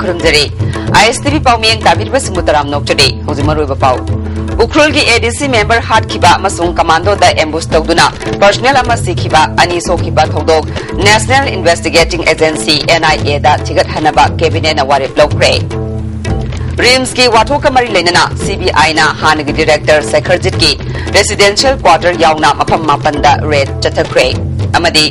खुरमजरी ISTV पाउमियंग ताबिरबा सिंगुतराम नोकचडी होजिमरुबा पाउ उखरुल की ADC member हाट खिबा मसुंग commando दा एम्बुश तौदुना पर्सनल अमा सिखिबा अनि सोखिबा थौदोक नेशनल इन्वेस्टिगेटिंग एजेंसी NIA दा थिगत हनबा कैबिनेट ना वारेप लौख्रे रिम्स की वाथोक मरी लेना CBI ना हानगी डायरेक्टर शेखरजित की रेसिडेंशियल क्वार्टर यावना मफम मापंदा रेड चथख्रे अमदी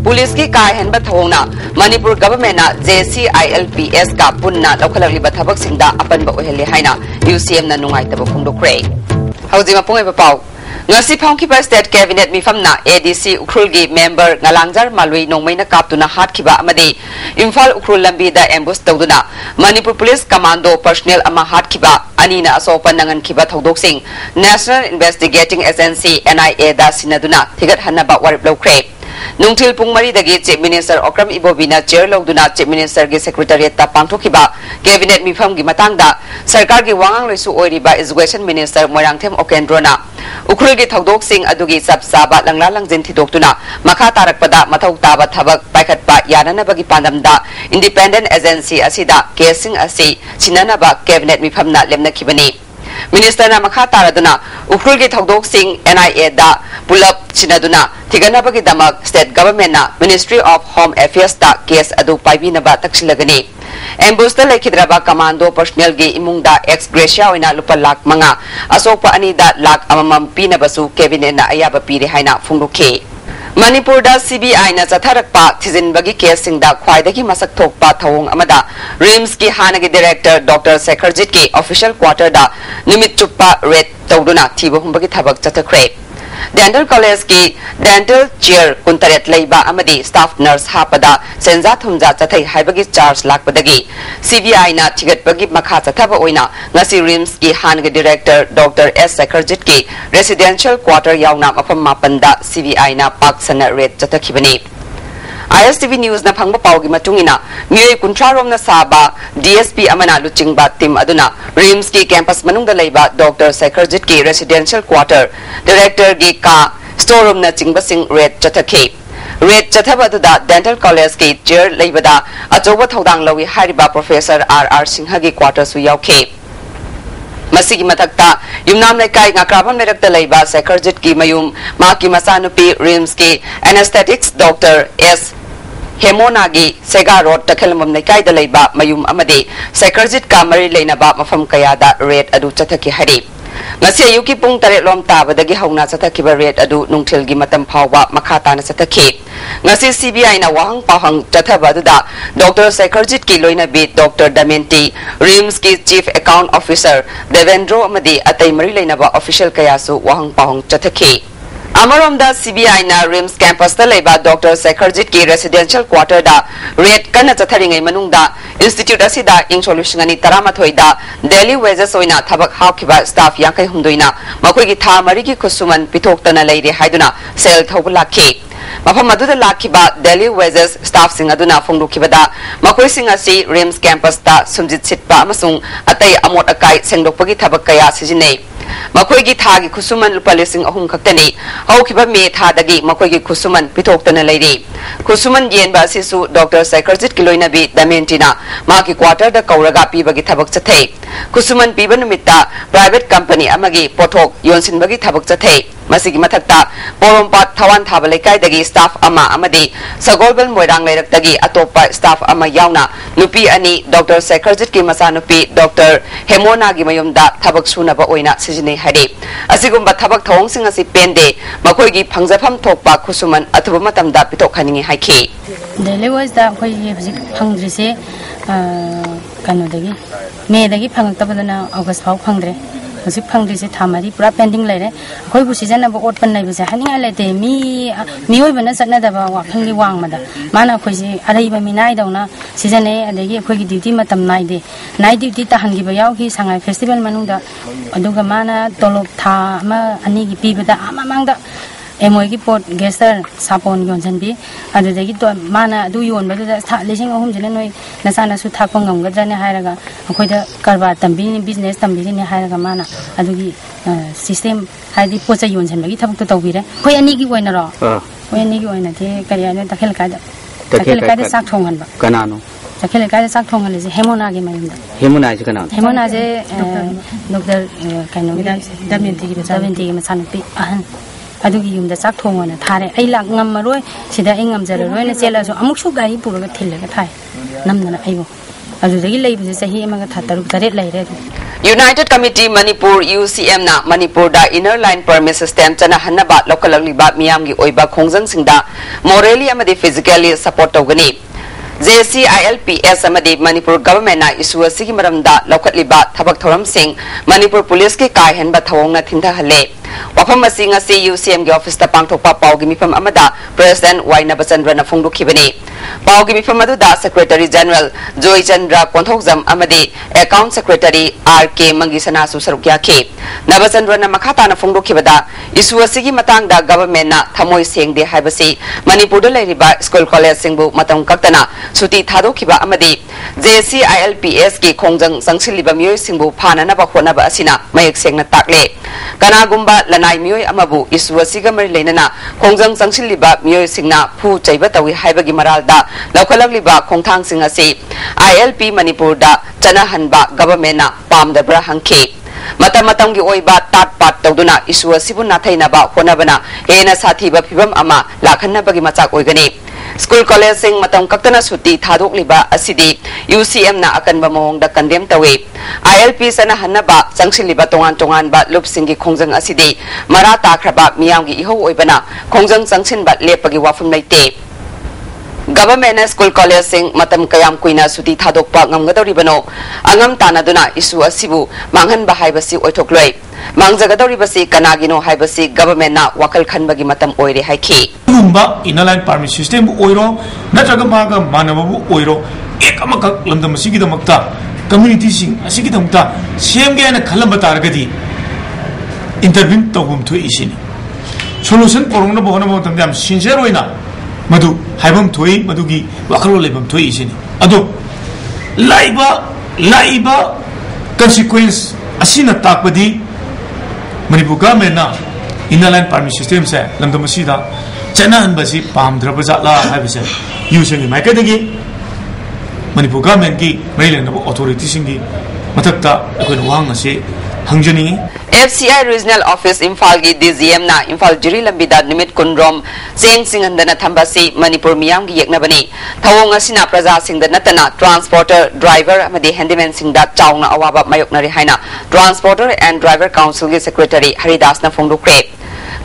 पुलिस की कायहनबा थौना मणिपुर गवर्नमेंट ना JCILPS का पुन्ना लौखलगलिबा थबक सिंगदा अपनबा ओहेले हाइना UCM ना नुंगाइतबा खुंदोख्रे हौजिमा पुंगैबा पाउ ngasi phangkiba state cabinet mifamna ADC ukrul gi member ngalangjar malui nongmaina kaptuna hatkhiba amadi imphal ukrul lambi da ambush tawduna manipur police commando personnel ama hatkhiba anina asopa nangan khiba thodok sing national investigating agency NIA da sinaduna thigat hanaba warip lokre nungthil pungmari dagi chief minister okram ibobina chair logduna chief minister gi secretariat ta pangthokhiba cabinet mifam gi matangda sarkar gi wangang loisu oiriba education minister moirangthem okendrona ukrul gi thodok sing adugi sabsaba langla langjin thidokuna makha tarakpada mathau taba thabak paikhatpa yanana bagi pandamda independent agency asida casing asi sinanaba cabinet mifamna lemna khibani minister na makha taraduna ukrul gi thodok sing NIA da pulap sinaduna thiganabagi damak state government na ministry of home affairs ta case adu paibinaba taksilagani ambush ta lekhidraba commando personnel gi imungda ex gracia oina lupa lakh manga asokpa ani da lakh amamam pinabasu cabinet na ayaba pire haina phungdokhe Manipur da CBI na chatharakpa thizinbagi case singda khwaidagi masak thokpa thawong amada RIMS ki hanagi director Dr. Sekharjit ki official quarter da nimit chuppa red tawduna thiba humbagi thabak chathakre Dental College ki dental chair kuntaret leiba amadi staff nurse hapada senza thumja chathai haibagi charge lakpadagi CBI na thigatbagi makha chathaba oina ngasi RIMS ki hanagi director Dr. S Sekharjit ki residential quarter yauna mafam mapanda CBI na paksana red chathakhibani ISTV news na phangba pawgi matungina mioi kuntrarom na saba DSP amana luchingba team aduna RIMS ki campus manungda leiba Dr. Sekharjit ki residential quarter director gi ka storeroom na chingba sing red chathakhe red chathaba da dental college ki chair leibada achoba thodang lawi hariba professor RR Singha gi quarter su yaukhe masigi matakta yumnam lekai ngakrabam lerakta leiba Sekharjit ki mayum ma ki masanupi RIMS ki anesthetics Dr. S Hemonagi Sega Road takhalamam lekai da leiba mayum amade Sekharjit ka mari leinaba mafam kaya da red adu chathaki hari ngasi ayuki pung tare lom tabadagi hauna chathaki red adu nungthil gi matam phawba makhata na chathaki ngasi CBI na wahang pahang chathaba da Dr. Sekharjit ki loina bi Dr. Damenti RIMS ki chief account officer Devendro amadi atai mari leinaba official kaya su wahang pahang chathaki Amarom da CBI na RIMS campus da leiba Dr. Sekharjit ki residential quarter da red kana chatharingai manungda institute asida ing solution ani taramathoi da daily wages oina thabak hawkiba staff yankai humdoina makoi gi tha mari gi khusuman pithoktana leire haiduna sel thobulakhi mafam aduda lakhiba daily wages staff sing aduna phongdukhibada makoi sing asi RIMS campus ta sumjit sitpa amasung atai amot akai sengdokpagi thabak kaya sijinei makoi gi thagi khusuman lupa lising ahum khaktani haukiba me thadagi makoi gi khusuman pithoktana leire khusuman yenba asisu Dr. Sekharjit kiloina bi Damentina ma ki quarter da kauraga pibagi thabak chathei khusuman piba numitta private company amagi pothok yonsinbagi thabak chathei masigi mathakta porompat thawan thaba lekai dagi staff ama amadi sagolbal moirang leiraktagi atopa staff ama yauna nupi ani Dr. Sekharjit ki masanupi Dr. Hemona gi mayumda thabak sunaba oina sijine hari asigumba thabak thawong sing asi pende makoi gi phangjafam thokpa khusuman athuba matamda pitokhaningi haikhi daily was da khoi hujik phangdrise kano dagi me dagi phangtabadana august phau phangdre hujik phangdrise thamari pura pending laire khoi bu season ba ot pan nai buse haninga lete mi oi bana satna da ba wakhangli wang mada mana khoi ji arai ba mi nai dauna season e adagi khoi gi duty matam nai de night duty ta hangi ba yaw ki sangai festival manungda aduga mana tolop tha ma ani gi pi bada amamangda Emoi ki pot gester sapon yon janbi adudagi to mana du yon bada lising ahum jene noi nasana su thakpa ngamgadra ne hairaga akhoida karba tambi business tambi ne hairaga mana adugi system haidi pocha yon janbagi thabuk to tawbire khoi ani gi oina ro khoi ani gi oina the kariya ne dakhel ka da Chakhel kai de sak thong han ba kanano Chakhel kai de sak thong han le Hemona ge mayum da Hemona je kanano Hemona je Dr. Kano Davinti ma sanupi ahan adugi yum da sak thong ana thare ai lak ngam maroi sida ai ngam jar roi na chela so amuk su gari pura ga thil ga thai namna ai bo adudagi lei bu sahi amaga thataru taret lai re United Committee Manipur UCM na Manipur da inner line permit system chana hanaba local liba miyam gi oiba khongjang singda morally amadi physically support tawgani JCILPS amadi Manipur government na issue asigi maramda local liba thabak thoram sing Manipur police ki kai henba thawong na thinda hale wafam asing asi UCM gi office ta pangthokpa pau gi mifam amada President Waina Bachandra na phongdu khibani pau gi mifam adu da Secretary General Joy Chandra Konthokjam amadi Account Secretary RK Mangisana su sarukya ke Nabachandra na makhata na phongdu khibada issue asigi matang da government na thamoi sengde haibasi Manipur da lairiba school college singbu matam kaktana suti thado khiba amadi JCILPS ki khongjang sangsilliba miyoi singbu phana na ba khona ba asina mayek sengna takle kana gumba lanai miyoi amabu issue asiga mari leinana khongjang sangsilliba miyoi singna phu chaiba tawi haibagi maralda laukhalagliba khongthang sing asi ILP Manipur da chana hanba government na pamdabra hangke matam gi oiba tat pat tawduna issue asibu nathaina ba honabana hena sathiba phibam ama lakhanna bagi machak oigani School college sing matam kaktana suti thadok liba asidi UCM na akan ba mong da condemn tawi ILP sana hanaba sangsil liba tongan ba lup singi khongjang asidi mara takraba miyam gi iho oibana khongjang sangsin ba lepagi wafum naite Government school college sing matam kayam kuina suti thadok pa ngamgadori bano angam tanaduna isu asibu manghan ba haibasi oithokloi mangjagadori basi kanagino haibasi government na wakal khanbagi matam oire haiki Numba inline permit system oiro natraga maga manababu oiro ek amakak lamdam asigi damakta community sing asigi damakta semge na khalamba targadi intervene tawum thu isini solution porongna bohona mo tamdam sincere oina madu haibam thoi madugi wakalo lebam thoi isini ado laiba consequence asina takpadi Manipur government na inline permit system se lamdam asida China and Basi Palm Drabazala Habisa using the Makadagi Manipur government gi Maryland authorities in the Matakta Wangasi Hangjani FCI Regional Office Imphal gi DGM na Imphal Jiri Lambida Nimit Kundrom Cheng Singandana Thambasi Manipur Miyam gi Yeknabani Thawong asina Praja Singda Natana Transporter Driver amadi Handyman Singda Chawna Awaba Mayoknari Haina Transporter and Driver Council gi Secretary Haridas na Phongdukre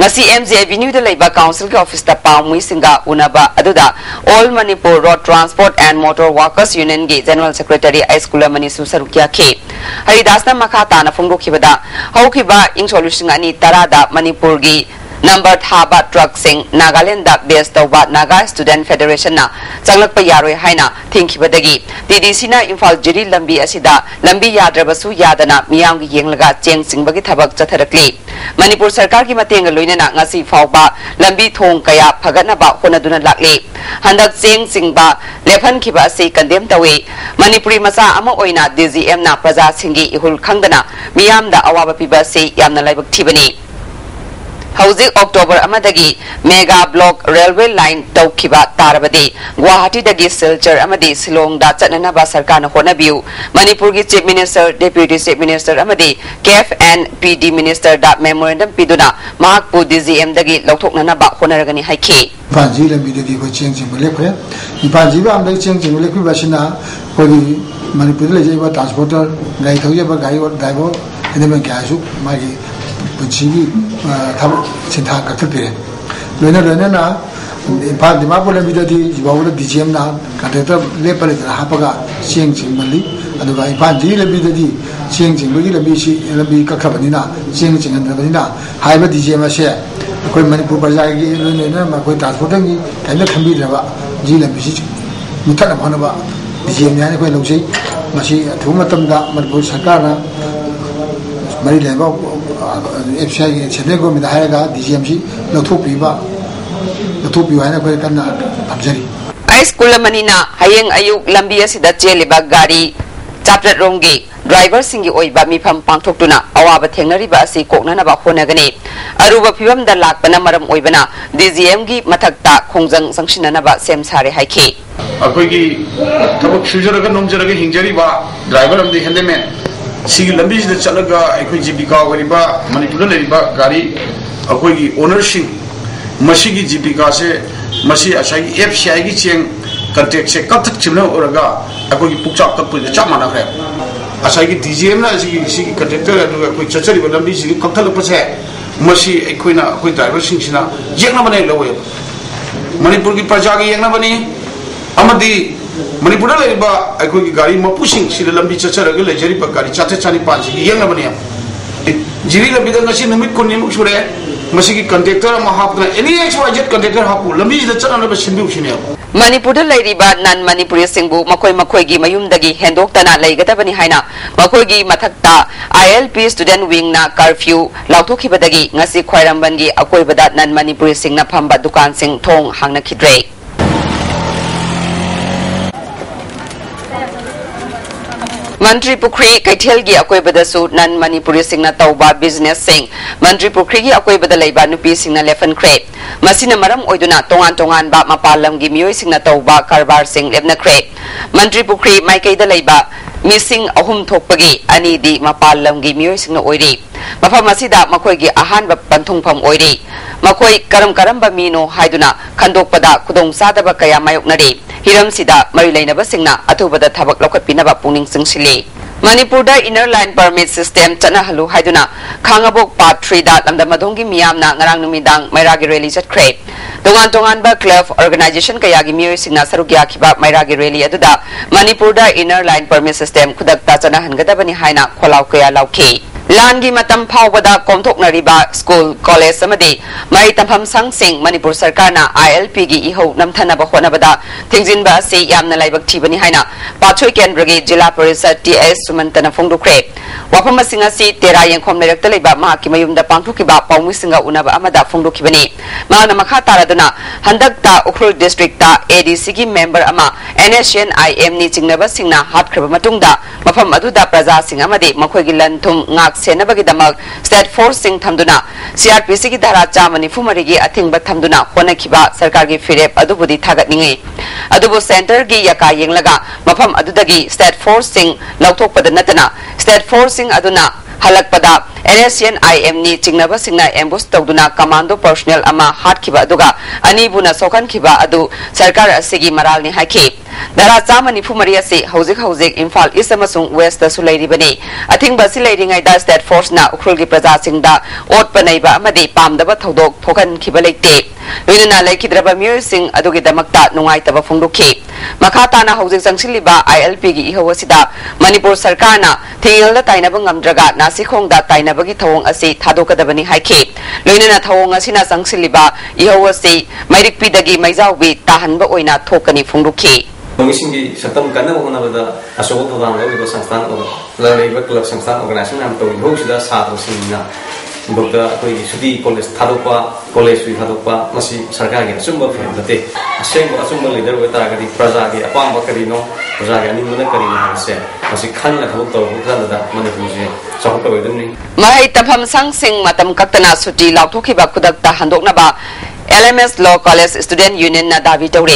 ngasi MJ Avenue da Labor Council ke office ta pamui singa unaba aduda All Manipur Road Transport and Motor Workers Union ge General Secretary Aiskula Manisu Sarukya ke Haridas na makata na phongdokhibada haukiba ing solution ani tarada Manipur gi number thaba truck sing Nagaland da based tawba Naga Student Federation na changlakpa yaroi haina thingkhibadagi TDC na Imphal Jiri lambi asida lambi yadrabasu yadana miyam gi yenglaga cheng singbagi thabak chatharakli Manipur Sarkar ki mateng loinana ngasi fawba lambi thong kaya phagatna ba honaduna lakle handak cheng singba lephan khiba se condemn tawi Manipuri masa ama oina DGM na praja singi ihul khangdana miyam da awaba piba se yamna laibak thibani Housing October amadagi Mega Block Railway Line Tawkiba Tarabadi Guwahati dagi Silchar amadi Silong da chatnana ba sarkar na honabiu Manipur gi Chief Minister Deputy Chief Minister amadi KF and PD Minister da memorandum piduna mahakpu DGM dagi lauthokna na ba honaragani haiki Panji lambi dagi ko cheng cheng lekre Panji ba amdai cheng cheng lekri basina ko Manipur le jaiba transporter gai thauya ba gai driver ene me kyasu magi Puchigi Tab Sinta Katapir. Lena Pad Dimapol Vidati, Jibawla DGM now, Katata Lepal Hapaga, Ching Chimbali, and the Padi Vidati, Ching Chimbali, Labi Kakabanina, Ching Ching and Rabanina, Hyber DGM share. Akoi Manipur Bazagi, Lena, Makoi Transportangi, and the Kambira, Gila Bishi, Mutana Panaba, DGM Yanako Lucy, Mashi, Tumatamda, Manipur Sakana, Maryland. FCI Chenego with the Haga, DGMC, Lotopiba, Lotopia, Abjari. I school Manina, Hayeng Ayuk Lambia Sida Jelly Bagari, Chapter Rongi, driver सिंगी ओइबा मिफम पांगथोक्तुना अवाब थेंगनरिबा असि कोकननबा होनगनि Aruba फिबमदा लाकपना मरम ओइबना DGM गी मथक्ता खोंजंग संगसिननबा सेम सारे हाइखि अखोगी थबक सुजरगा नोमजरगा हिंजरिबा ड्राइवर अमदि हैंडलमैन सिगी लंबीसिदा चलगा अखोई जीविका ओइबा मणिपुर लेरिबा गाड़ी अखोगी ओनरशिप मसीगी जीविका से मसी असागी FCI की चेंग कंटेक्ट से कथक चिमना ओरगा अखोगी पुकचाप कपुज चामाना है असागी DGM ना सिगी कंटेक्टर अखोई चचरिबा लंबीसिगी कथलपसे मसी अखोइना अखोई ड्राइवर सिंगसिना येंगना बने लवे मणिपुर की प्रजा की येंगना बनी अमदी मणिपुर लेरिबा अखोगी गाड़ी मपुसिंग सिदा लंबी चचरगा लेजरिबा गाड़ी चाथे चानी पांसी की येंगना बने जीवी लंबी दंगसी नुमित कुनिमुक सुरे मसीगी कंटेक्टर महापना एनी XYZ कंटेक्टर हापु लंबी जिदा चलनबा सिंबि उसिने मणिपुर लेरिबा नन मणिपुरी सिंबु मखोय मखोयगी मयुमदगी हेंदोक्तना लेगदबनी हाइना मखोयगी मथक्ता ILP स्टूडेंट विंग ना कर्फ्यू लाउथोखिबदगी ngasi ख्वाइरंबनगी अकोइबदा नन मणिपुरी सिंगना फंबा दुकान सिंग थोंग हांगनखिद्रे मंत्री पुखरी कैथेल की अकोइबदसु नन मणिपुरी सिंगना तौबा बिजनेस सिंग मंत्री पुखरी की अकोइबदा लेबा नुपी सिंगना लेफनख्रे मसिना मरम ओइदुना तोंगान तोंगान बा मपालम की मियोय सिंगना तौबा कारबार सिंग लेबनख्रे मंत्री पुखरी माइकैदा लेबा मिसिंग अहुम थोकपगी अनीदी मपालम की मियोय सिंगना ओइरी मफम असिदा मखोयगी अहानबा पंथुंगफम ओइरी मखोय करम करम बा मीनो हाइदुना खंदोकपदा खुदोंग सादबा कया मायोकनरी हिरमसिदा मरि लेनबा सिंगना अथुबदा थबक लौखटपिनबा पुनिंग सिंगसिले Manipur inner line permit system चनहलु हाइदुना खांगबोक पार्ट 3 दा लमदमदोंगी मियामना ngarang numidang mairagi rally chatre dongan dongan ba club organization kayagi miyoy singna saruk yakhiba mairagi rally aduda Manipur inner line permit system खुदकता चनहनगदबनी हाइना खोलाव कया लाउखि लानगी मतम फावबदा कोमथोकनरिबा स्कूल कॉलेज अमदी मई तंफम संगसिंग मणिपुर सरकारना ILP गी इहो नमथनबा होनबदा थिंजिनबा से यामना लाइबक थिबनी हाइना पाछोय केंद्रगी जिला परिषद TS सुमंतना फोंदुख्रे वाफम सिंगासी तेरा यंखोम लेरक्ता लेबा माकी मयुमदा पांथोकिबा पाउमिसिंगा उनबा अमदा फोंदुखिबनी माना मखा तारादुना हंदकता उखरुल डिस्ट्रिक्टता ADC गी मेंबर अमा NSNIM नि चिंगनबा सिंगना हाटख्रबा मतुंगदा मफम अदुदा प्रजा सिंग अमदी मखोयगी लनथुम ngak सेनबगीदमक स्टेट फोर्स सिंग थमदुना CRPC की धारा 494 की अथिंग थमदुना होनखिबा सरकार की फिरेप अदुबुदी थागतनिंगे अदुबु सेंटर की यका येंगलगा मफम अदुदगी स्टेट फोर्स सिंग लौथोकपद नतना स्टेट फोर्स सिंग अदुना हलकपदा NSNIM नि चिंगनबा सिंगना एम्बुस तौदुना कमांडो पर्सनल अमा हाटखिबा अदुगा अनिबुना सोखनखिबा अदु सरकार असिगी मरालनि हाइखि धारा 494 असे हौजिक इम्फाल ईस्ट अमसुंग वेस्ट दसु लेरिबने अथिंगबा सि लेरिङैदा स्टेट फोर्स ना उखरुलगी प्रजा सिंगदा ओटपनैबा अमदि पामदबा थौदोक थोखनखिबा लेते लोइनना लेखिद्रबा मियोय सिंग अदुगी दमक्ता नुंगाइतबा फोंदुखि मखाताना हौजिक संगसिलिबा ILP गी इहवसिदा मणिपुर सरकारना थिगलदा ताइनबा ngamdraga नासिखोंदा ताइनबगी थवोंग असे थादोकदबनी हाइखि लोइनना थवोंग असिना संगसिलिबा इहवसि मैरिकपिदगी मैजाउबी ताहनबा ओइना थोकनी फोंदुखि मिसिंगी सतम कन्न होनबदा अशोक थोदांग लौरिबा संस्थान लौरिबा क्लब संस्थान ऑर्गेनाइजेशन नाम तो भोगसिदा साथसिंगना बुकदा अखोई सुदी कॉलेज थादोपा कॉलेज सुई थादोपा मसी सरकार के असुंब फेमते असेंग असुंब लीडर वे तागदी प्रजा के अपाम करिनो प्रजा के निमन करिनो हासे मसी खान थबक तो बुकदा मणिपुर से चौक वेदनी महै तफम संगसिंग मतम कक्तना सुटी लाउथोखिबा खुदकता हंदोकनबा LMS Law College Student Union na davi tawre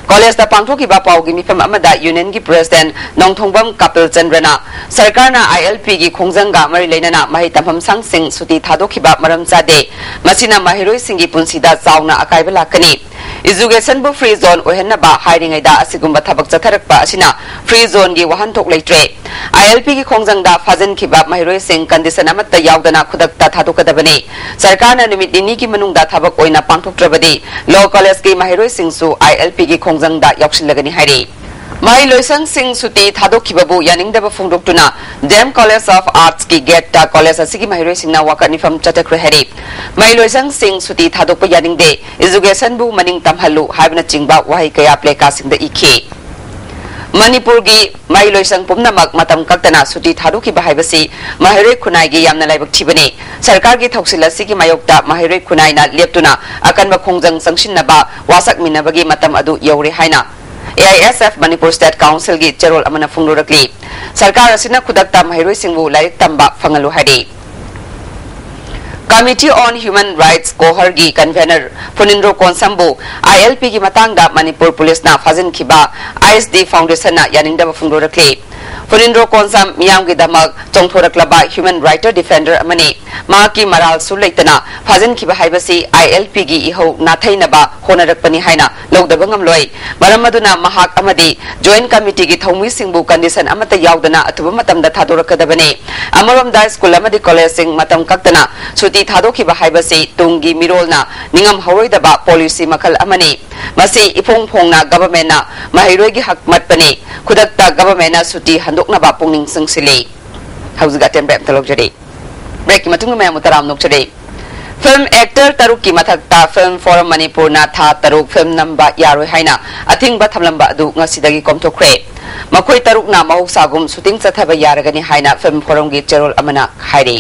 college da pangthokiba pawgi mifam amada union gi president nongthongbam kapil chandrana sarkar na ILP gi khongjanga mari leinana mahi tamham sangsing suti thadokhiba maram chade masina mahiroi singi punsida chauna akaiba lakani education bu free zone ohenna ba hiring aida asigumba thabak chatharakpa asina free zone gi wahan thok leitre ILP gi khongjangda fajan khiba mahiroi sing condition amatta yaudana khudakta thadokadabani sarkar na nimit dini gi manungda thabak oina pangthok Trabadi Law College की महिरोई सिंसु ILP की खोंजंगदा यौशिलगनी हाइरे माई लोइसंग सिंह सुती थादोक खिबबु यानिंगदब फोंदोक्तुना dam college of arts की gate college असिगी महिरोई सिंगना वाकनिफम चटक्र हाइरे माई लोइसंग सिंह सुती थादोक यानिंगदे education बु मनिंग तमहलु हाइबना चिंगबा वहाई कया प्लेका सिंगदा इखे मणिपुर की मई लोइसंग पुमनमक मतम कक्तना सुटी थादोकी बहाइबसी महिरोई खुनाइगी यामना लाइबक थिबने सरकार की थौसिलसी की मायोक्ता महिरोई खुनाइना लेप्तुना अकनबा खोंजंग संगसिनबा वासक मिनबगी मतम अदु you're हाइना AISF Manipur State Council gi cherol amana phunglurakli sarkar asina khudakta mahiroi singbu laik tamba phangalu hari Committee on Human Rights Kohargi Convener Funindro Konsambu ILP gi matangda Manipur Police na fazin khiba ISD Foundation na yaningda phunglurakli Funindro Konsam miyam gi damak chongthoraklaba human rights defender amani maki maral sulaitana fazin khiba haibasi ILP gi iho nathainaba honarakpani haina logdaba ngamloi maramaduna mahak amadi joint committee gi thongmi singbu condition amata yaudana athuba matamda thadorakadabani amaromda school amadi college sing matam kaktana suti thadokhiba haibasi tungi mirolna ningam horoidaba policy makal amani masi ipong phongna government na mahiroi gi hak matpani khudakta government na suti handoknaba pungning sungsili hauziga tembe talokjari break matung me mutaram nokjari film actor taruk ki mathakta film forum manipur na tha taruk film namba yaroi haina athingba thamlamba adu ngasidagi komthokre makoi taruk na mahusagum shooting chathaba yaragani haina film forum gi cherol amana hairi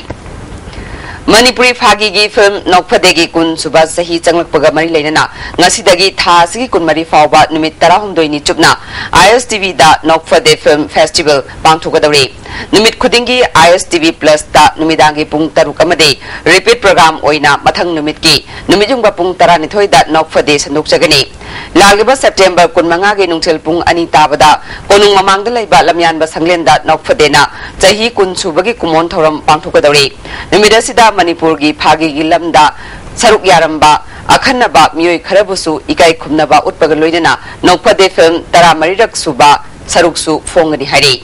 Manipuri Phagi gi film Nokphadegi kun suba sahi changlakpaga mari leinana ngasidagi tha sigi kun mari fawba numit 12 ni chupna ISTV da Nokphade Film Festival pangthugadawri numit khudingi ISTV Plus da numidangi pung taruk amade repeat program oina mathang numit ki numijungba pung 12 da Nokphade sandukjagani lagliba September kun manga gi nungchel pung ani tabada konung mamangda leiba lamyan ba sanglenda Nokphade na chahi kun subagi kumon thoram pangthugadawri numida sida Manipur gi Phagi gi lamda saruk yaramba akhanaba miyoi kharabusu ikai khumnaba utpaga loidena Nokphade film taramarirak suba saruksu fongani hari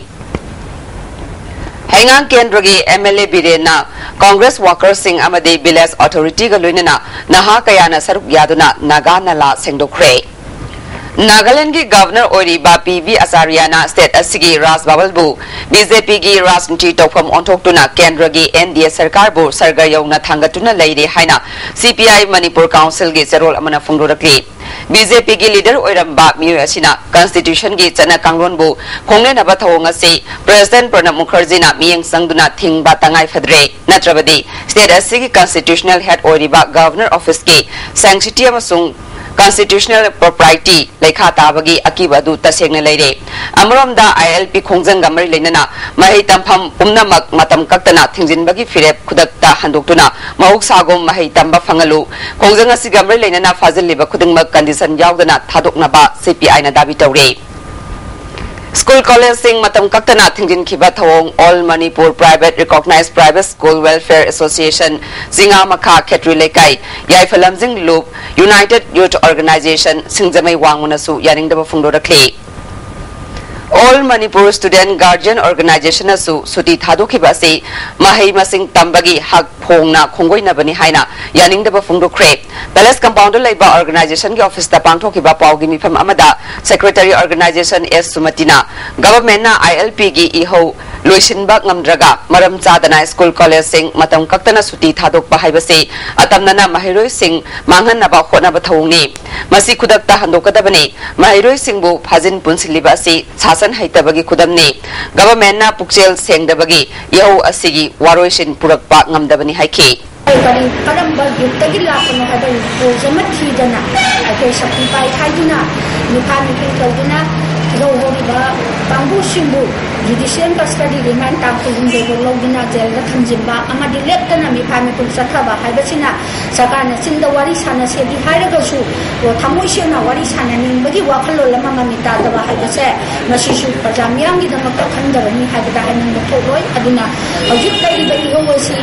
Hangang Kendragi MLA Birena Congress Workers Sing Amade Village Authority ga loinena naha kayana saruk yaduna naganala sengdokre Nagaland ki Governor Oriba PV Asariana State Asigi Ras Babalbu BJP ki Rasniti Tokfam Ontoktuna Kendra ki NDA Sarkar bu Sargar Yauna Thangatuna Leire Haina CPI Manipur Council ki Serol Amana Fungurakli BJP ki leader Oiramba Miyu Asina Constitution ki Chana Kangron bu Kongne Naba Thawonga se President Pranab Mukherjee na Miyeng Sangduna Thingba Tangai Fadre Natrabadi State Asigi Constitutional Head Oriba Governor Office ki Sanctity Amasung Constitutional Propriety Lekha Tabagi Akiba Du Tasegna Leire Amromda ILP Khongjang Gamari Lenana Mahi Tampam Umnamak Matam Kaktana Thingjinbagi Firep Khudakta Handoktuna Mahuk Sagom Mahi Tamba Fangalu Khongjang Asi Gamari Lenana Fazil Liba Khudingmak Condition Yaudana Thadoknaba CPI na Dabi Tawre School College Sing Matam Kaktana Thingjin Khiba Thawong All Manipur Private Recognized Private School Welfare Association Zinga Makha Khetri Lekai Yaifalam Jing Loop United Youth Organization Singjamai Wangmunasu Yaningdaba Phungdorakli All Manipur Student Guardian Organization asu suti thadokhiba se mahai masing tambagi hak phongna khongoi na bani haina yaningdaba phungdokre Palace Compound leiba organization gi office ta pangthokhiba pawgi mifam amada Secretary Organization S Sumatina Government na ILP gi iho loisinba ngamdraga maram chadana school college sing matam kaktana suti thadok pa haibase atamnana mahiroi sing manghan naba khona ba thawni masi khudakta handokadabani mahiroi singbu phajin punsiliba se sasan haitabagi khudamni government na pukchel sengdabagi yahu asigi waroisin purakpa ngamdabani haiki Kari karamba yuktagi lakano hada projama thidana ake sapipai thaiduna nipani kintalduna rohoriba pambu simbu judicial custody remand tampin de logina jail ga thamjimba amadi leptana mipani kun sathaba haibachina sakana sinda wari sana se di hairaga su o thamoi sena wari sana ningbagi wakhalo lama mamita daba haibase masisu pajamyang gi damak khandabani haibada hanan thoroi aduna hojik kai bai hosi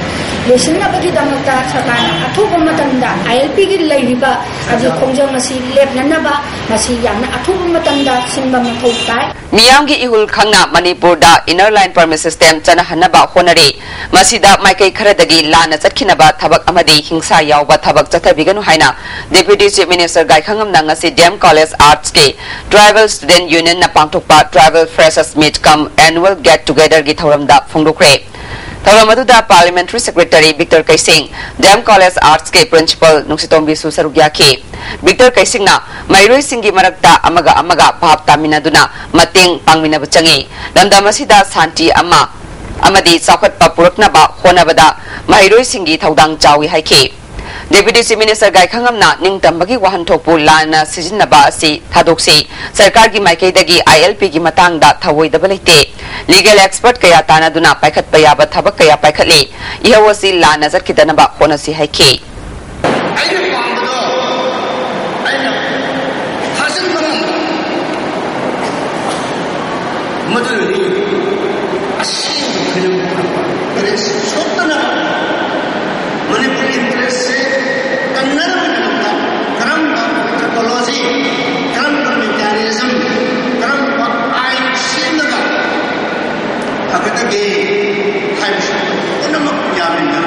lesina bagi damakta sakana athuba matamda ILP gi leiba adi khongjang masi lepnanaba masi yamna athuba matamda sinba mathautai Miyamgi ihul khangna Manipur da inner line permit system chana hanaba honare masida maikai kharadagi lana chakhinaba thabak amadi hingsa yawba thabak chathabiganu haina Deputy Chief Minister Gai Khangam na ngasi Dam College Arts ke Tribal Student Union na pangthokpa Tribal Freshers Meet come annual get together gi thoramda phungdokre Thawamaduda Parliamentary Secretary Victor Kaising, Dam College Arts ke Principal Nungsitombi Susarugya ke Victor Kaising na Mairoi Singi Marakta amaga bhab taminaduna mating pangminaba changi Lamdamasida Santi Amadi Sakhat Papuraknaba Honabada Mairoi Singi Thaudang Chawi Haike Deputy Chief Minister Gai Khangamna ningtambagi wahanthokpu lana sijinnaba asi thadokse sarkar gi maikaidagi ILP gi matangda thawoidaba leite legal expert kaya tanaduna paikhatpa yaba thabak kaya paikhatli ihawasi lana zatkidanaba honasi haike Manipuri interest से कन्नड़ में लगता क्रम technology क्रम mechanism क्रम आइन scene लगा अगर के हाइब्स उनमें यामिना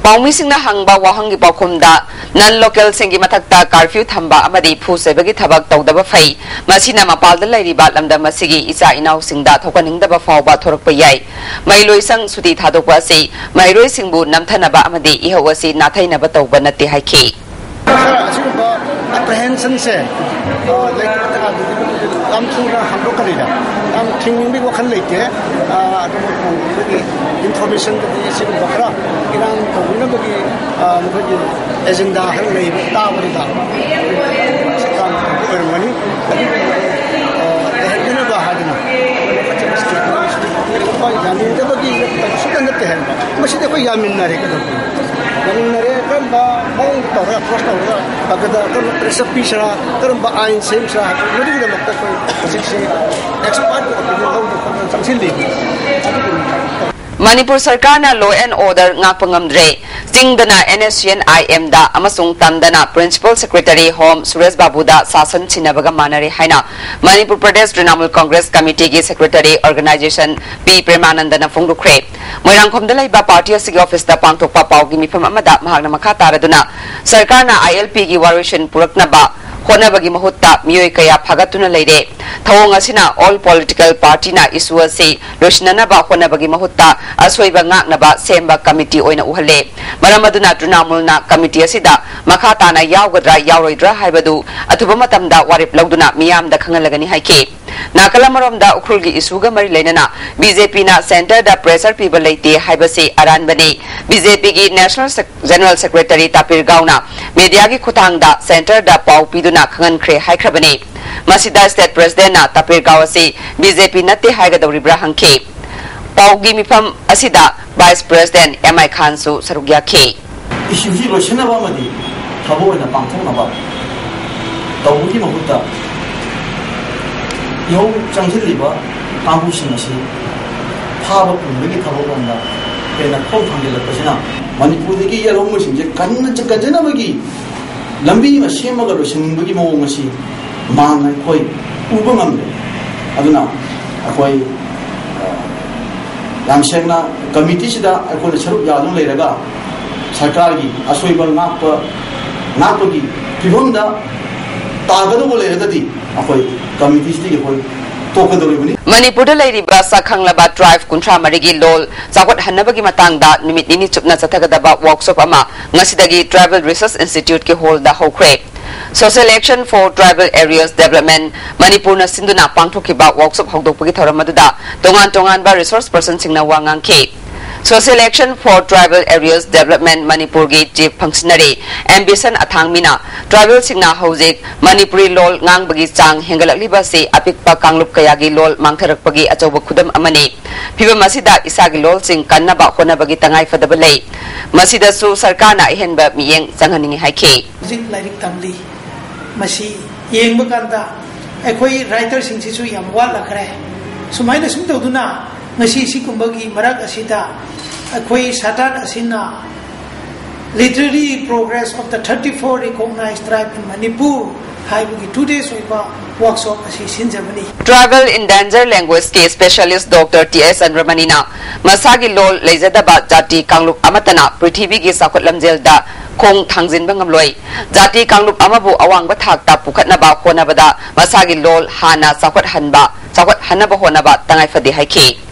Paumi singna hangba wahangi pakhumda non local singi mathakta curfew thamba amadi phusebagi thabak tawdaba fai masina mapalda lairiba lamda masigi isa inau singda thokaningdaba fawba thorakpa yai mailoi sang suti thadokwa se mairoi singbu namthanaba amadi ihawasi nathainaba tawba natte haike apprehension se like am thura hamro kalida am thinking bi wakhan leite information the sig bakra iran to na bagi mugi agenda han lei ta bari da sakam ko mani ehna ba hadina ko yamin da bagi sukan da te masi de ko yamin na re ka yamin na re kan ba bang to ra prosta ra bagada kan recipe sara kan ba ain sem sara mudi da makta ko siksi expert ko samsil li Manipur Sarkar na law and order ngakpangamdre singdana NSCN-IM da amasung tamdana Principal Secretary Home Suresh Babu da sasan chinabaga manare haina Manipur Pradesh Trinamool Congress Committee gi Secretary Organization P Premanandana Fungrukre Moirangkhomda laiba party asigi office da pangthokpa pawgi mifam amada mahakna makha taraduna Sarkar na ILP gi warishin puraknaba honabagi mahutta miyoi kaya phagatuna leire thawong asina all political party na issue ase losnanaba honabagi mahutta aswaiba ngaknaba semba committee oina uhale maramaduna Trinamool na committee asida makha tana yawgadra yawroidra haibadu athuba matamda warip lawduna miyamda khangalagani haike Nakalamaromda ukhulgi isuga mari lainana BJP na center da pressure people leite haibase aranbane BJP gi National General Secretary Tapir Gauna media gi khutangda center da pau piduna khangan khre haikrabane masida state president na Tapir Gawase BJP natte haigadawri brahangke pau gi mifam asida vice president MI Khansu sarugya ke issue lo shenaba madi thabo na pangthong na ba tawugi mahutta Yo Changsil Liba, Abu Sinasi, Pava Pumiki Tavanda, and a Pong de la Pasina, Manipuri Yellow Machine, Kajana Magi, Lambi, a Shemagarushin, Bugi Momasi, Man and Koi, Ubamam, Aduna, Akoi Yamshana, Committee, I call the Charu Yadun Lega, Sakari, Aswibal Napa, Napagi, Pivunda, Tagado Legati, Akoi. Manipur lairiba sakhanglaba drive kuntra marigi lol zawat hanabagi matangda numit nini chupna chathagadaba workshop ama ngasidagi Tribal Research Institute ke hall da hokre Social Action for Tribal Areas Development Manipur na sinduna pangthokiba workshop hokdokpagi thoramadda tongan ba resource person singna wangang ke Social Action for Tribal Areas Development Manipur gi Chief Functionary Ambition Athangmina Tribal Singna Hojik Manipuri lol ngang bagi chang hengalakliba se apikpa kanglup kayagi lol mangtharakpagi achoba khudam amani phiba masida isagi lol sing kannaba honabagi tangai fadaba lei masida su sarkar na ihenba miyeng changhaningi haike jik lairik tamli masi yengba kanda ekhoi writer sing sisu yam wala khare sumaina sum tawduna ngasi sikumbagi marak asida akhoi satan asina literary progress of the 34 recognized tribe in Manipur haibugi 2 days oiba workshop asi sinjabani Tribal Endangered Language Case Specialist Dr. T.S. Andramanina masagi lol leizadaba jati kanglup amatana prithvi gi sakot lamjel da khong thangjin bangamloi jati kanglup amabu awang ba thakta pukhatnaba honabada masagi lol hana sakot hanaba honaba tangai fadi haike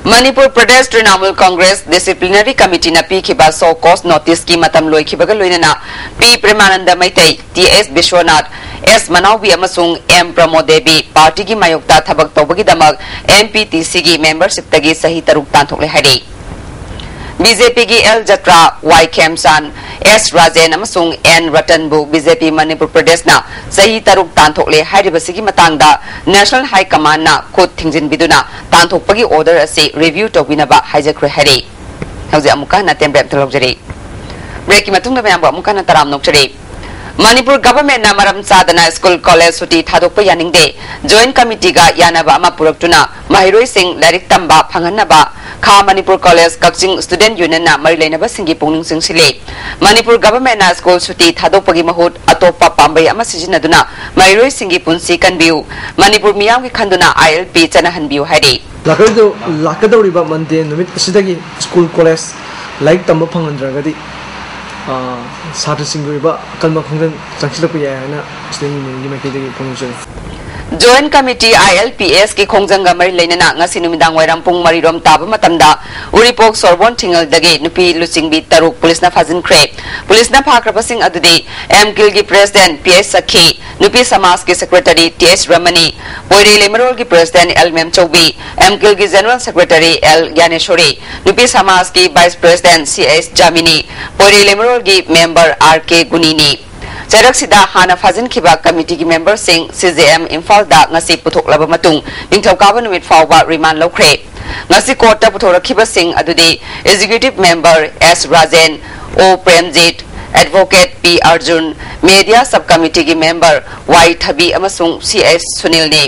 Manipur Pradesh Trinamool Congress Disciplinary Committee na P.Kiba so cause notice ki matam loi kibaga loinana P. Premananda Maitai, T.S. Bishwanath, S. Manawi amasung M. Pramod Devi, Party ki mayokta thabak tawbagi damag MPTC ki membership tagi sahi taruk tanthok le hari. BJP ki L Jatra Y Kemsan S Rajen amasung N Ratanbu BJP Manipur Pradesh na sahi taruk tanthokle hairibasigi matangda National High Command na khut thingjin biduna tanthokpagi order ase review tobinaba hijakre hari hauji amuka na tembrem tholokjari break ki matungda bayam amuka na taram nokjari Manipur government na maram sadana school college suti thadokpa yaningde joint committee ga yanaba ama puraktuna mahiroi sing larik tamba phanganaba Kha Manipur College Kakching Student Union na marilainaba singi pungning singsile Manipur government na school suti thadokpagi mahut atopa pambai ama sijinaduna mahiroi singi punsi kanbiu Manipur miyam ki khanduna ILP chanahanbiu hari lakadoriba mande numit asidagi school college like tamba phangandragadi Satu singgoiba kalma khongdan changsilakpa yai na student union gi maikidagi pungchari Joint Committee ILPS ki khongjanga mari leinana ngasi numidang wairam pung mari rom taba matamda uripok sorbon tingal dage nupi luchingbi taruk police na fazin kre police na phakrapasing adudi MKIL gi president PS Sakhi nupi samas ki secretary TS Ramani Poire Lemarol gi president L Mem Choubi MKIL gi general secretary L Gyaneshwari nupi samas ki vice president CS Jamini Poire Lemarol gi member RK Gunini Jaraksida Hana Fazin Kiba Committee ki member sing CJM Imphal da ngasi puthok laba matung ningthaukawa numit fawba remand lokre ngasi court ta puthora kiba sing adudi executive member S Rajen O Premjit advocate P Arjun media subcommittee ki member Y Thabi amasung CS Sunil ne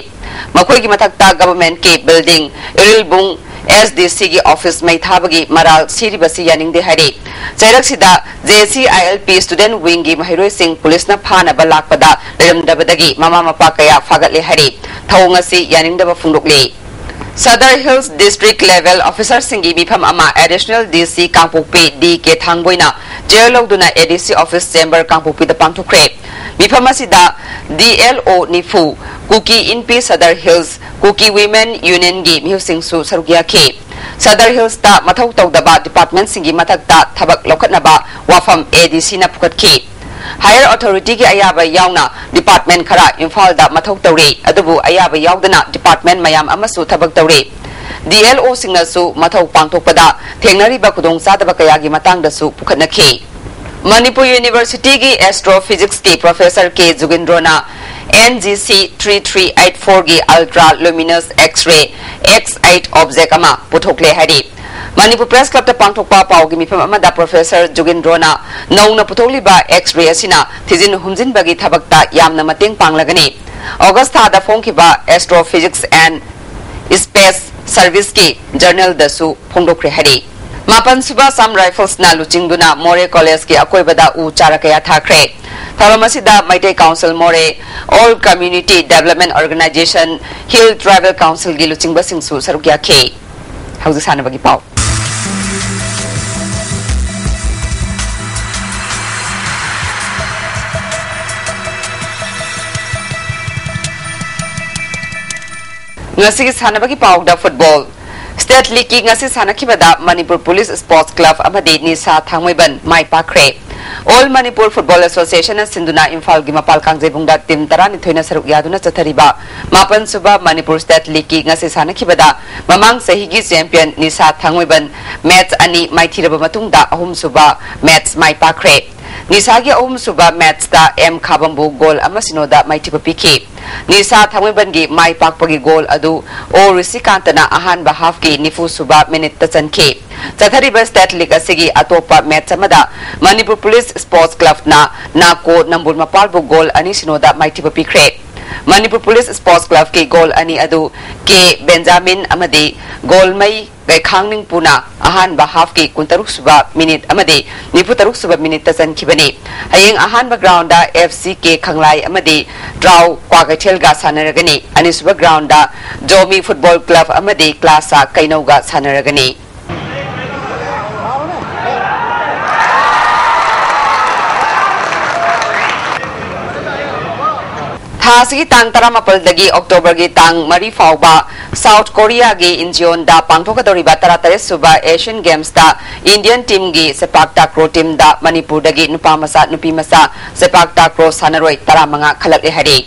makoi ki mathakta government ki building Irilbung SDC ki office mai thabagi maral siri basi yaning de hari Jaraksida JCILP student wing gi mahiroi sing police na phana balak pada lemdabadagi mama mapa kaya fagat le hari thawngasi yaning daba fungrukle Sadar Hills District Level Officer Singi Mifam Ama Additional DC Kangpokpi DK Thangboina Jailogduna ADC Office Chamber Kangpokpi da pangthokre Mifam asida DLO Nifu Kuki Inpi Sadar Hills Kuki Women Union gi mihusing su sarugya ke Sadar Hills ta mathau tawdaba department singi mathakta thabak lokhatnaba wafam ADC na phukat ke Higher authority ki ayaba yauna department khara Imphal da mathau tawre adubu ayaba yaudana department mayam amasu thabak tawre DLO singna su mathau pangthokpada thengnari ba khudong sadaba kaya gi matangda su pukhatna ke Manipur University ki astrophysics ki professor K Jugindrona NGC 3384 gi ultra luminous X-ray X8 object ama puthokle hari Manipur Press Club ta pangthokpa pawgi mifam amada Professor Jugindrona nauna puthokliba X-ray asina thijin humjin bagi thabakta yamna mateng panglagani August tha da phongkiba Astrophysics and Space Service ki journal dasu phongdokre hari Mapan suba Sam Rifles na luchingduna More College ki akoibada u charakaya thakre Tharamasida Maite Council More All Community Development Organization Hill Tribal Council gi luchingba singsu sarukya ke hauji sana bagi pau ngasi sana bagi pau da football State League ki ngasi sana kibada Manipur Police Sports Club amadi Nisa Thangmoiban mai pakre All Manipur Football Association na Sinduna Imphal gi mapal kangjebungda team tarani thoina saruk yaduna chathariba mapan suba Manipur State League ki ngasi sana kibada mamang sahi gi champion Nisa Thangmoiban match ani maithiraba matungda ahum suba match mai pakre Nisa gi ahum suba match da M Khabambu goal amasinoda maithipa piki Nisa Thangmoiban gi mai pakpagi goal adu O Risikantana ahan half ki nifu suba minute ta chanke chathariba State League asigi atopa match amada Manipur Police Sports Club na nako nambul mapalbu goal ani sinoda maithipa pikre Manipur Police Sports Club ki goal ani adu K Benjamin amadi goal mai gai khangning puna ahan half ki kuntaruk suba minute amadi nifutaruk suba minute ta chankibani hayeng ahan ground da FCK Khanglai amadi draw kwagathel ga sanaragani ani suba ground da Jomi Football Club amadi Klasa Kainau ga sanaragani Thasigi tang taramapal dagi October gi tang mari fawba South Korea gi Incheon da pangthokadoriba taratare suba Asian Games da Indian team gi sepak takraw team da Manipur dagi nupa masa nupi masa sepak takraw sanaroi taramanga khalak hari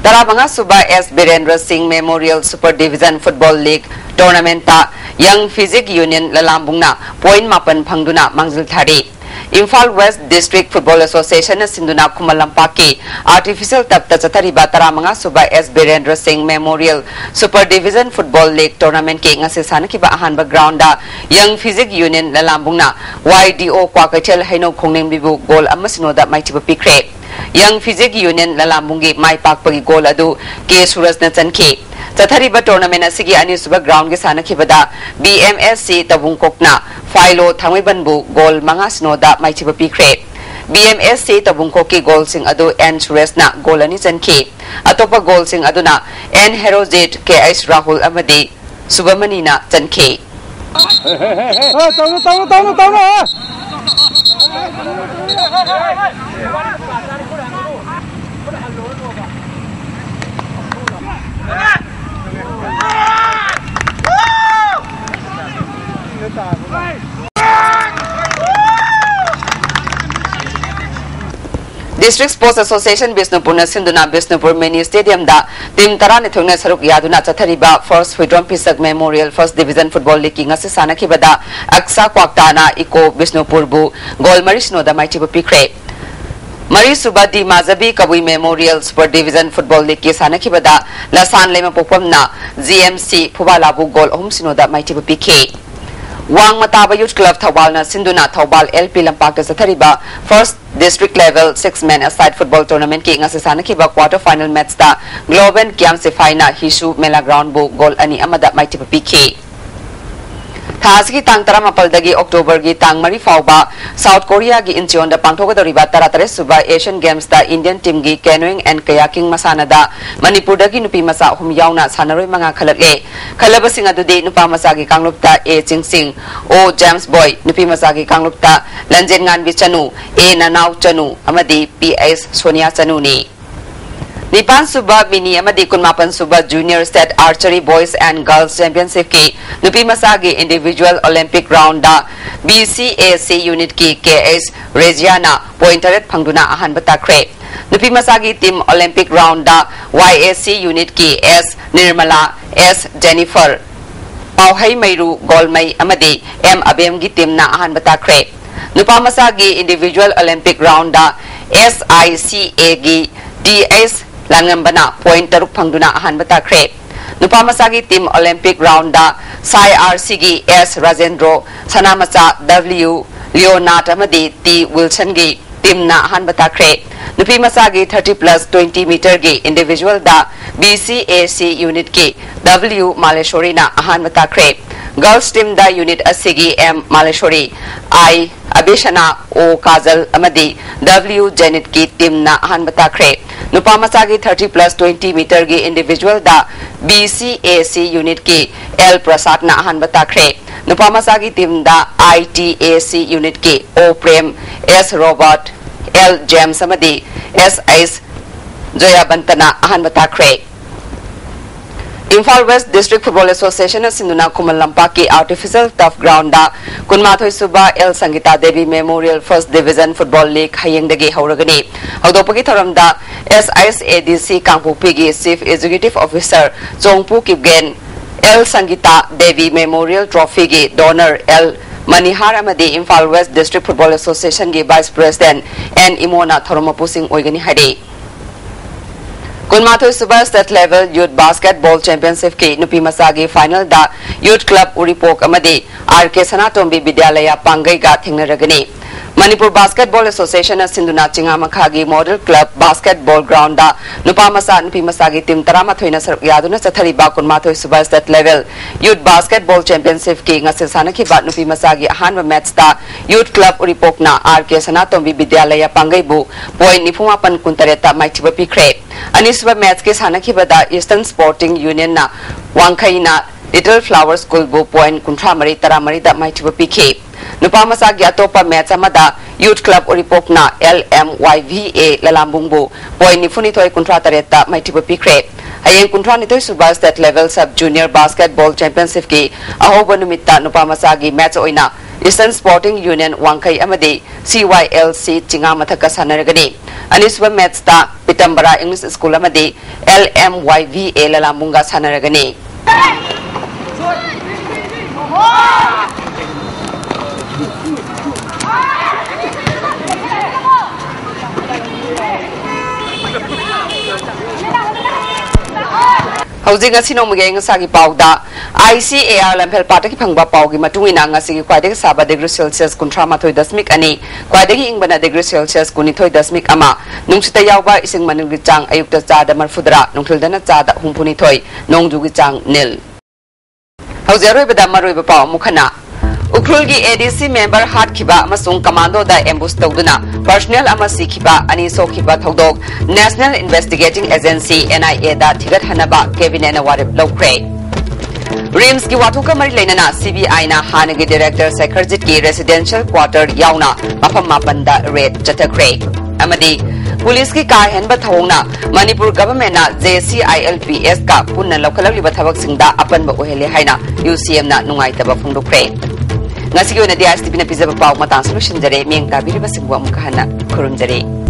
Taramanga suba S Birendra Singh Memorial Super Division Football League tournament ta Young Physic Union lalambungna point mapan phangduna mangjil thari Imphal West District Football Association na sinduna Kumalampaki artificial tapta chathariba taramanga suba S Birendra Singh Memorial Super Division Football League Tournament ke ngase sanakiba ahanba ground da Young Physic Union lalambungna YDO kwakatel haino khongnem bibu goal amasino da maitiba pikre Young Physic Union lalambungi mai pakpagi goal adu ke Suraj na chanki chathariba tournament asigi ani suba ground ke sanakibada BMSC tabungkokna Failo Thangwebanbu goal manga snoda maitiba pikre BMSC tabungkoki goal sing adu N Suresh na goal ani chanki atopa goal sing aduna N Herojit KS Rahul amadi Subamani na chanki District Sports Association Bisnupur na sinduna Bisnupur Mini Stadium da team tarani thungna saruk yaduna chathariba First Freedom Pisak Memorial First Division Football League ngase sanakibada Aksa Kwaktana Iko Bisnupur bu goal marisno da maitiba pikre Mari Subadi Mazabi Kabui Memorial Super Division Football League ke sanakibada Lasan Lema Popamna GMC Phubalabu goal sino da maitiba pikhe Wang Mataba Youth Club Thawal na sinduna Thawal LP Lampak ta sathariba First District Level 6-man aside football tournament ki ngase sanakiba quarter final match ta Globen Kiam se final Hisu Mela Ground bu goal ani amada maitiba pikhe Thasgi tang tara mapaldagi October gi tang mari fauba South Korea gi Incheon da pangthogadoriba taratare suba Asian Games da Indian team gi canoeing and kayaking masana da Manipur dagi nupi masa hum yauna sanaroi manga khalakle khalabasing adudi nupa masa gi kanglupta A Chingsing O James Boy nupi masa gi kanglupta Lanjen Ngan Vichanu A Nanau Chanu amadi PS Sonia Chanu ni Nipan Suba Mini amadi kunmapan Suba Junior State Archery Boys and Girls Championship ki nupi masagi individual Olympic round da BCAC unit ki KS Regiana pointaret phangduna ahan batakre nupi masagi team Olympic round da YAC unit ki S Nirmala S Jennifer Pauhai Mairu Golmai amadi M Abem gi team na ahan batakre nupa masagi individual Olympic round da SICA gi DS Langambana point taruk phangduna ahan batakre nupa masagi team Olympic round da Sai RCG S Rajendro Sanamacha W Leonard amadi T Wilson gi team na ahan batakre nupi masagi 30+20 meter gi individual da BCAC unit ki W Maleshwari na ahan batakre girls team da unit asigi M Maleshwari I Abishana O Kajal amadi W Janet ki team na ahan batakre nupa masagi 30+20 meter gi individual da BCAC unit ki L Prasad na ahan batakre nupa masagi team da ITAC unit ki O Prem S Robert L James amadi S Joya Bantana ahan batakre Imphal West District Football Association sinduna Kumalampaki artificial turf ground da Kunmathoi Suba L Sangita Devi Memorial First Division Football League hayengdagi hauragani hawdopagi thoramda SISADC Kangpukpi gi Chief Executive Officer Chongpu Kipgen L Sangita Devi Memorial Trophy gi donor L Manihar amadi Imphal West District Football Association gi Vice President N Imona Thoromapusing oigani hade Kunmathoi Suba State Level Youth Basketball Championship ki nupi masagi final da Youth Club Uripok amadi RK Sanatombi Vidyalaya Pangai ga thingnaragani Manipur Basketball Association sinduna Chingamakha Model Club Basketball Ground da Nupamasa nupi masagi team taramathoi na saruk yaduna chathariba Kunmathoi Suba State Level Youth Basketball Championship ki ngase sanakiba nupi masagi ahanba match da Youth Club Uripok na RK Sanatombi Vidyalaya Pangai bu point nifumapan kuntareta maitiba pikre Anisba match ke sanakibada Eastern Sporting Union na Wangkhaina Little Flower School bu point kuntramari taramari da maitiba pikhe Nupamasa gi atopa match amada Youth Club Uripok na LMYVA lalambung bu point nifunithoi kuntra tareta maitiba pikre Hayeng kuntra nitoi Suba State Level Sub Junior Basketball Championship ki ahoba numitta Nupamasa gi match oina Eastern Sporting Union Wangkai amadi CYLC Chingamathaka sanaragani Anisba match ta Pitambara English School amadi LMYVA lalambunga sanaragani Housing as Sino Mugay Sagi Pauda, ICAR Lampel Pataki Pangba Paugi Matuina Nasi Quadek Saba degree Celsius Contramatoi Dasmik Ani, Quadeki Ingbana degree Celsius Kunitoi Dasmik Ama, Nungsita Yauba ising Manugitang Ayukta Zada Marfudra, Nunkildana Zada Humpunitoi, Nong Dugitang Nil. Hauzero Badamarui Pau Mukana. Ukrulgi ADC member Hat Kiba Masung Commando da ambush tawduna personnel ama sikhiba ani sokhiba thodok National Investigating Agency NIA da thigat hanaba cabinet na warip lokre Rims ki wathuka mari leinana CBI na hanagi director Sekharjit ki residential quarter yauna mafam mapanda raid chatakre amadi police ki car henba thongna Manipur government na JCILPS ka punna lokalaliba thabak singda apanba ohele haina UCM na nungai taba phungdokre Nasi ko na di ISTV na pizza pa pao matang solution jare miyang kabiri ba singwa mukahana kurum jare.